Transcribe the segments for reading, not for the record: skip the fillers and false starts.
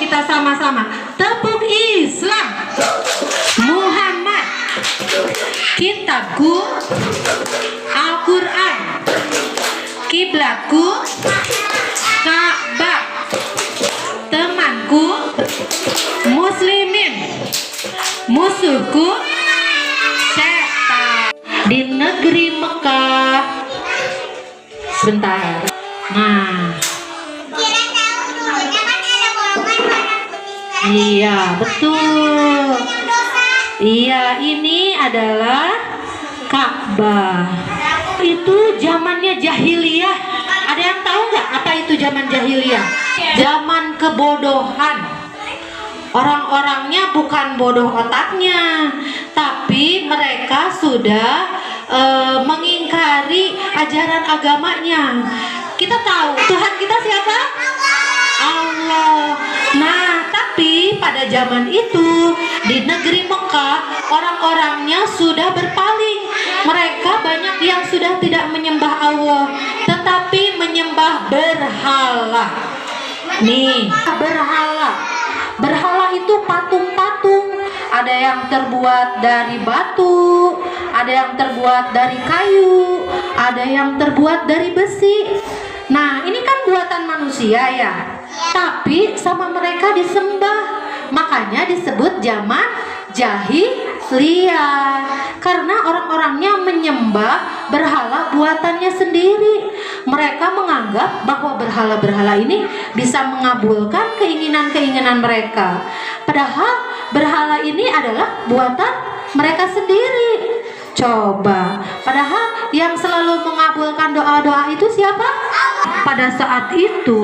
kita sama-sama. Tepuk Islam. Muhammad, kitabku, Al-Quran, kiblatku, Ka'bah, temanku, muslimin, musuhku, setan. Di negeri Mekah. Sebentar. Nah, iya betul. Iya, ini adalah Ka'bah. Itu zamannya jahiliyah. Ada yang tahu nggak apa itu zaman jahiliyah? Zaman kebodohan. Orang-orangnya bukan bodoh otaknya, tapi mereka sudah mengingkari ajaran agamanya. Kita tahu Tuhan kita siapa? Allah. Nah, tapi pada zaman itu di negeri Mekah orang-orangnya sudah berpaling. Mereka banyak yang sudah tidak menyembah Allah, tetapi menyembah berhala. Nih, berhala. Berhala itu patung-patung. Ada yang terbuat dari batu, ada yang terbuat dari kayu, ada yang terbuat dari besi. Nah, ini kan buatan manusia ya, tapi sama mereka disembah. Makanya disebut zaman jahiliyah, karena orang-orangnya menyembah berhala buatannya sendiri. Mereka menganggap bahwa berhala-berhala ini bisa mengabulkan keinginan-keinginan mereka, padahal berhala ini adalah buatan mereka sendiri. Coba, padahal yang selalu mengabulkan doa-doa itu siapa? Pada saat itu,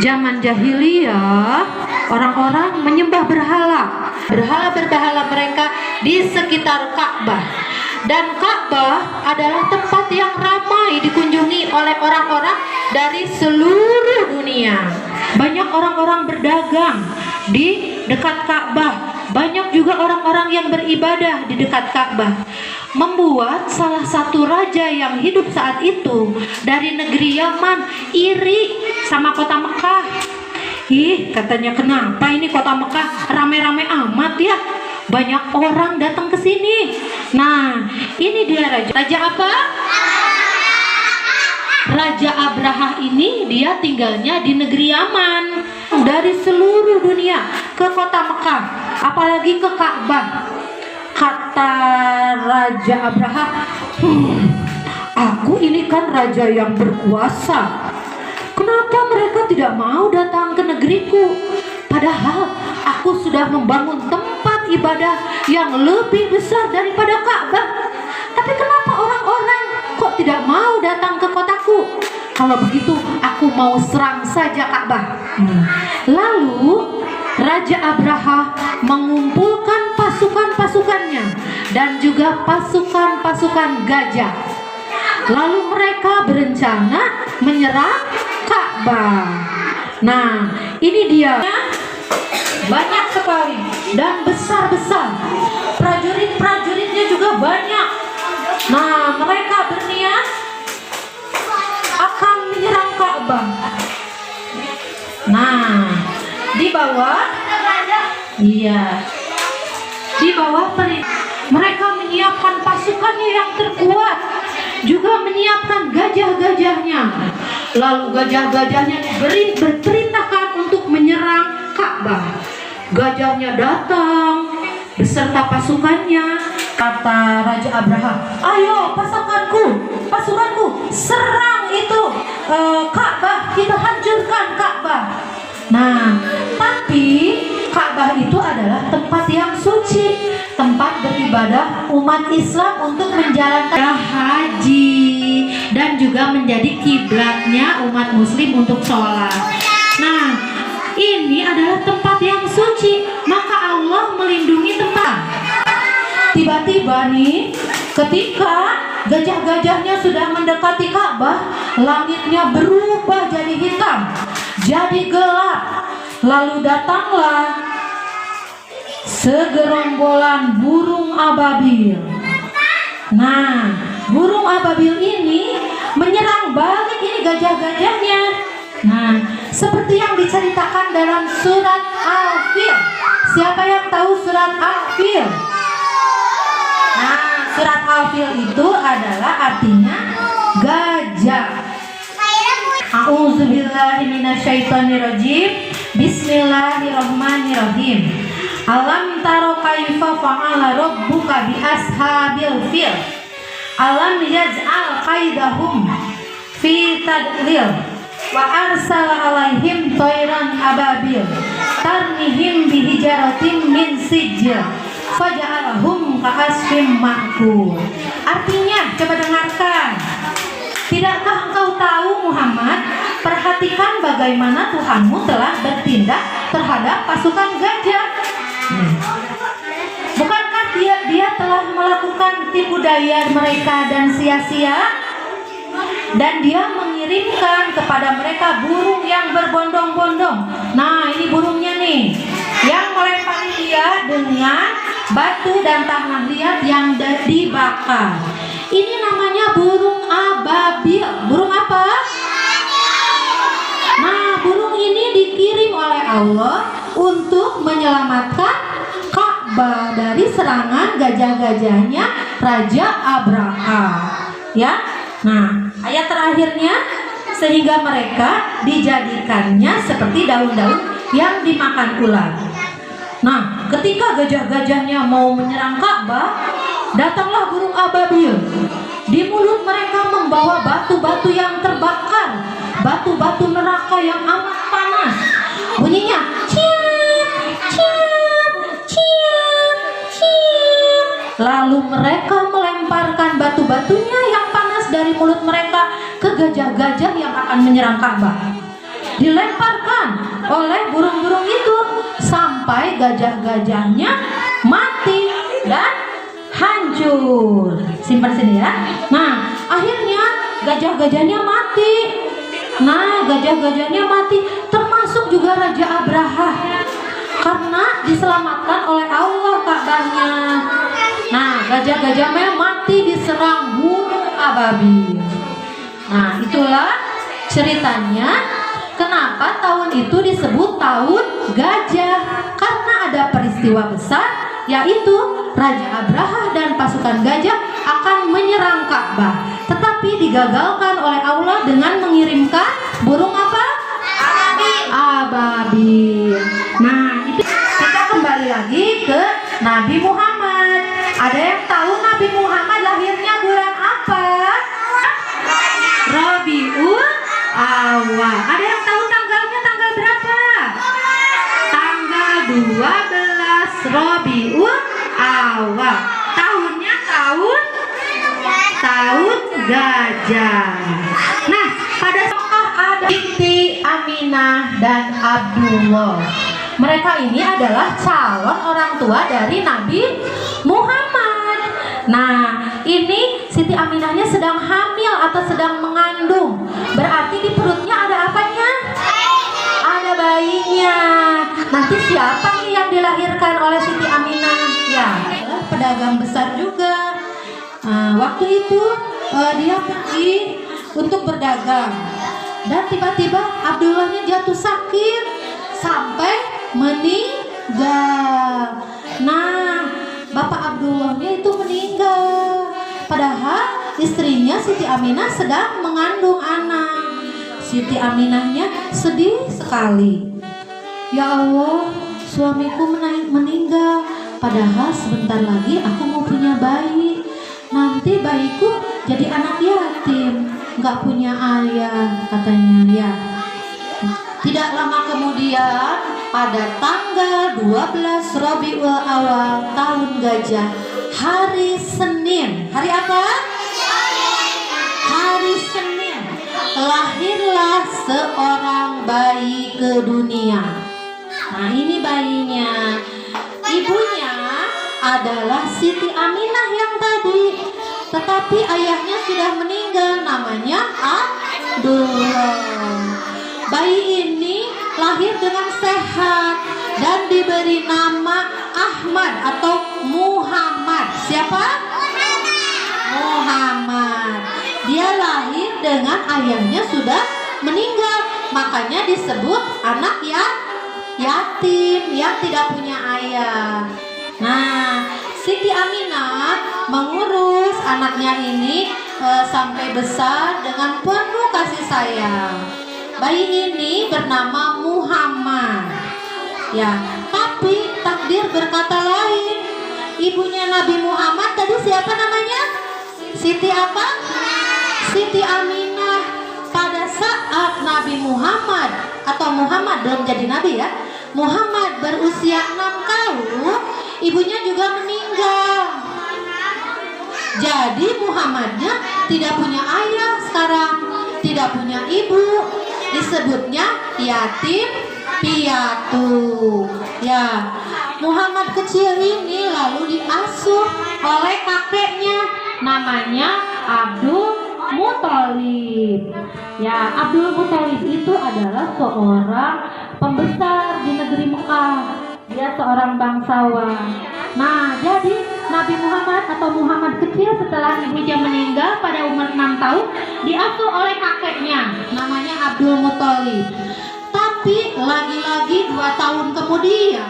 zaman jahiliyah, orang-orang menyembah berhala. Berhala-berhala mereka di sekitar Ka'bah. Dan Ka'bah adalah tempat yang ramai dikunjungi oleh orang-orang dari seluruh dunia. Banyak orang-orang berdagang di dekat Ka'bah. Banyak juga orang-orang yang beribadah di dekat Ka'bah. Membuat salah satu raja yang hidup saat itu dari negeri Yaman iri sama kota Mekah. Ih, katanya, kenapa ini kota Mekah rame-rame amat ya? Banyak orang datang ke sini. Nah, ini dia raja. Raja apa? Raja Abraha ini dia tinggalnya di negeri Yaman. Dari seluruh dunia ke kota Mekah, apalagi ke Ka'bah. Kata Raja Abraha, aku ini kan raja yang berkuasa. Kenapa mereka tidak mau datang ke negeriku? Padahal aku sudah membangun tempat ibadah yang lebih besar daripada Ka'bah. Tapi kenapa orang-orang kok tidak mau datang ke kotaku? Kalau begitu aku mau serang saja Ka'bah. Lalu Raja Abraha mengumpulkan pasukan-pasukannya dan juga pasukan-pasukan gajah. Lalu mereka berencana menyerang Ka'bah. Nah, ini dia. Banyak sekali dan besar-besar. Prajurit-prajuritnya juga banyak. Nah, mereka berniat akan menyerang Ka'bah. Nah, di bawah mereka menyiapkan pasukannya yang terkuat, juga menyiapkan gajah-gajahnya. Lalu gajah-gajahnya berperintahkan untuk menyerang Ka'bah. Gajahnya datang beserta pasukannya. Kata Raja Abraha, ayo pasukanku, serang itu Ka'bah, kita hancurkan Ka'bah. Nah, tapi Ka'bah itu adalah tempat yang suci, tempat beribadah umat Islam untuk menjalankan haji dan juga menjadi kiblatnya umat Muslim untuk sholat. Nah, ini adalah tempat yang suci, maka Allah melindungi tempat. Tiba-tiba nih, ketika gajah-gajahnya sudah mendekati Ka'bah, langitnya berubah jadi hitam, jadi gelap. Lalu datanglah segerombolan burung ababil. Nah, burung ababil ini menyerang balik ini gajah-gajahnya. Nah, seperti yang diceritakan dalam surat Al-Fil. Siapa yang tahu surat Al-Fil? Nah, surat Al-Fil itu adalah artinya gajah. A'udzubillahi minasyaitonirrajim. Bismillahirrahmanirrahim. Alam taro kaifa fa'ala rabbuka bi ashabil fil. Alam yaj'al qaidahum fi tadlil wa arsala alaihim tayran ababil tarmihim bihijaratin min sijil faja'alahum ka'asfim ma'kul. Artinya, coba dengarkan. Tidakkah engkau tahu Muhammad, perhatikan bagaimana Tuhanmu telah bertindak terhadap pasukan gajah. Bukankah dia telah melakukan tipu daya mereka dan sia-sia? Dan dia mengirimkan kepada mereka burung yang berbondong-bondong. Nah, ini burungnya nih, yang melempari dia dengan batu dan tanah liat yang dibakar. Ini namanya burung ababil. Burung apa? Nah, burung ini dikirim oleh Allah untuk menyelamatkan Ka'bah dari serangan gajah-gajahnya Raja Abraha. Ya. Nah, ayat terakhirnya, sehingga mereka dijadikannya seperti daun-daun yang dimakan ular. Nah, ketika gajah-gajahnya mau menyerang Ka'bah, datanglah burung ababil. Di mulut mereka membawa batu-batu yang terbakar, batu-batu neraka yang amat panas. Bunyinya ciat, ciat, ciat, ciat. Lalu mereka melemparkan batu-batunya yang panas dari mulut mereka ke gajah-gajah yang akan menyerang Ka'bah. Dilemparkan oleh burung-burung itu sampai gajah-gajahnya mati dan hancur. Simpan sini ya. Nah, akhirnya gajah-gajahnya mati. Nah, gajah-gajahnya mati, termasuk juga Raja Abraha, karena diselamatkan oleh Allah Ka'bahnya. Nah, gajah-gajahnya mati diserang burung ababil. Nah, itulah ceritanya. Kenapa tahun itu disebut tahun gajah? Karena ada peristiwa besar, yaitu Raja Abraha dan pasukan gajah akan menyerang Ka'bah, tetapi digagalkan oleh Allah dengan mengirimkan burung apa? Ababil. Nah, itu kita kembali lagi ke Nabi Muhammad. Ada yang tahu Nabi Muhammad lahirnya bulan apa? Rabiul Awal. Ada yang tahu tanggalnya tanggal berapa? Tanggal 12 Rabiul Awal. Tahunnya tahun gajah. Nah, pada saat ada Siti Aminah dan Abdullah. Mereka ini adalah calon orang tua dari Nabi Muhammad. Nah, ini Siti Aminahnya sedang hamil atau sedang mengandung. Berarti di perutnya ada apanya? Ada bayinya. Nanti siapa nih yang dilahirkan oleh Siti Aminah? Ya, pedagang besar juga. Nah, waktu itu dia pergi untuk berdagang. Dan tiba-tiba Abdullahnya jatuh sakit sampai meninggal. Nah, bapak Abdullahnya itu meninggal. Padahal istrinya Siti Aminah sedang mengandung anak. Siti Aminahnya sedih sekali. Ya Allah, suamiku meninggal. Padahal sebentar lagi aku mau punya bayi. Nanti bayiku jadi anak yatim, nggak punya ayah, katanya ya. Tidak lama kemudian, pada tanggal 12 Rabiul Awal tahun gajah, hari Senin. Hari apa? Hari Senin. Lahirlah seorang bayi ke dunia. Nah, ini bayinya. Ibunya adalah Siti Aminah yang tadi, tetapi ayahnya sudah meninggal, namanya Abdullah. Bayi ini lahir dengan sehat dan diberi nama Ahmad atau Muhammad. Siapa? Muhammad. Dia lahir dengan ayahnya sudah meninggal, makanya disebut anak yatim yang tidak punya ayah. Nah, Siti Aminah mengurus anaknya ini sampai besar dengan penuh kasih sayang. Bayi ini bernama Muhammad. Ya, tapi takdir berkata lain. Ibunya Nabi Muhammad tadi siapa namanya? Siti apa? Siti Aminah. Pada saat Nabi Muhammad atau Muhammad belum jadi nabi ya, Muhammad berusia 6 tahun, ibunya juga meninggal. Jadi Muhammadnya tidak punya ayah sekarang, tidak punya ibu, disebutnya yatim piatu. Ya, Muhammad kecil ini lalu diasuh oleh kakeknya, namanya Abdul Muthalib. Ya, Abdul Muthalib itu adalah seorang pembesar di negeri Mekah. Dia seorang bangsawan. Nah, jadi Nabi Muhammad atau Muhammad kecil setelah ibunya meninggal pada umur 6 tahun diasuh oleh kakeknya, namanya Abdul Muthalib. Tapi lagi-lagi 2 tahun kemudian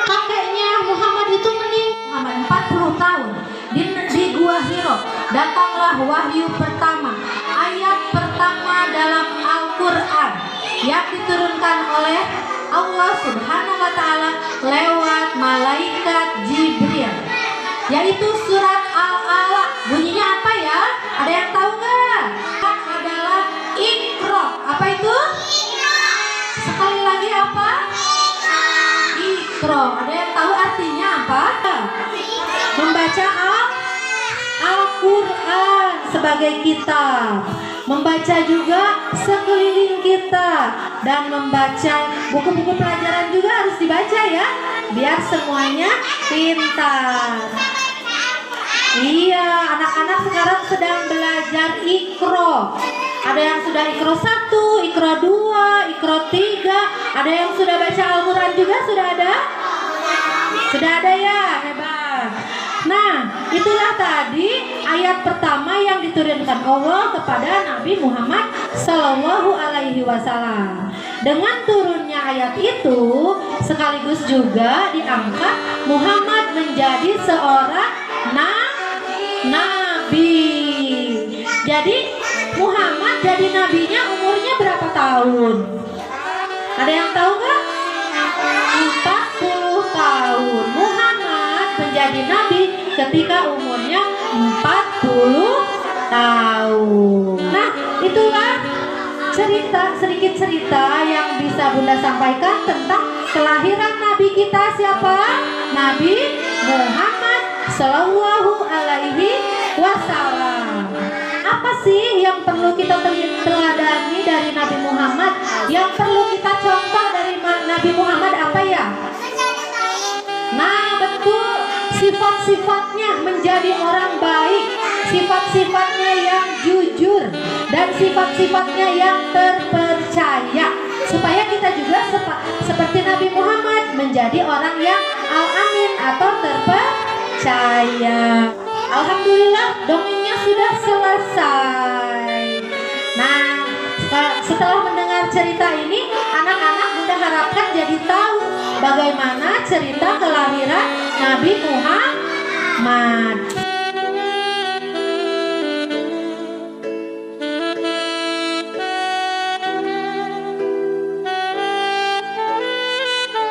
kakeknya Muhammad itu meninggal. 40 tahun di Gua Hiro datanglah wahyu pertama, ayat pertama dalam Al-Quran yang diturunkan oleh Allah Subhanahu wa Ta'ala lewat malaikat Jibril, yaitu surat Al-Alaq. Bunyinya apa ya? Ada yang tahu nggak? Adalah Iqra. Apa itu? Sekali lagi apa? Iqra. Ada yang tahu artinya apa? Membaca Al-Quran sebagai kitab, membaca juga sekeliling kita, dan membaca buku-buku pelajaran juga harus dibaca ya, biar semuanya pintar. Iya, anak-anak sekarang sedang belajar Iqra. Ada yang sudah Iqra 1, Iqra 2, Iqra 3. Ada yang sudah baca Al-Quran juga, sudah ada? Sudah ada ya, hebat. Nah, itulah tadi ayat pertama yang diturunkan Allah kepada Nabi Muhammad Sallallahu Alaihi Wasallam. Dengan turunnya ayat itu, sekaligus juga diangkat Muhammad menjadi seorang nabi. Jadi Muhammad jadi nabinya umurnya berapa tahun? Ada yang tahu nggak? 40 tahun. Muhammad menjadi nabi ketika umurnya 40 tahun. Nah, itulah sedikit cerita yang bisa Bunda sampaikan tentang kelahiran nabi kita siapa? Nabi Muhammad Sallallahu Alaihi Wasallam. Apa sih yang perlu kita teladani dari Nabi Muhammad? Yang perlu kita contoh dari Nabi Muhammad apa ya? Nah, betul, sifat-sifatnya menjadi orang baik, sifat-sifatnya yang jujur, dan sifat-sifatnya yang terpercaya, supaya kita juga seperti Nabi Muhammad menjadi orang yang al-amin atau terpercaya. Alhamdulillah, dongengnya sudah selesai. Nah, setelah mendengar cerita ini, anak-anak Bunda harapkan jadi tahu bagaimana cerita kelahiran Nabi Muhammad.